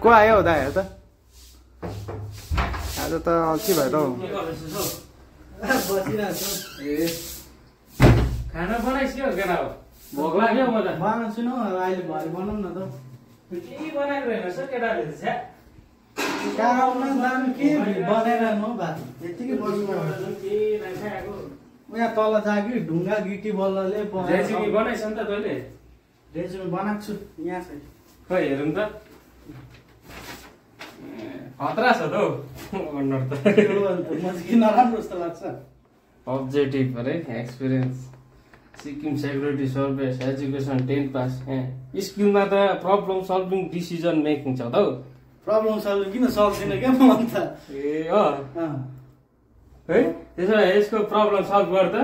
को आयो हो दाइ हेर त आज त के भयो त हौ खाना बनाइसक्यो केटा हो भोक लाग्यो म त बनाउँछु न अहिले भरे बनाउँ न त के बनाएको रहेन सर केटाले छ्या गाउँमा दाम के बनाइरहनु हौ भात यतिकै बस्नु के नखाएको यहाँ तल जा कि ढुङ्गा गिटी बल्लले रेसिपी बनाइस् नि त तैँले रेसिपी बनाएको छु यहाँ छ खै हेरौँ त खतरा छ त हौ अनुहार त म चाहिँ किन नराम्रो जस्तो लाग्छ अब्जेक्टिभ अरे experience Sikkim security service education 10 pass स्कुलमा त प्रब्लम सल्भिङ डिसिजन मेकिङ छ त हौ प्रब्लम सल्भ किन सक्दिनँ क्या म अन्त ए है त्यसो भए यसको प्रब्लम सल्भ गर त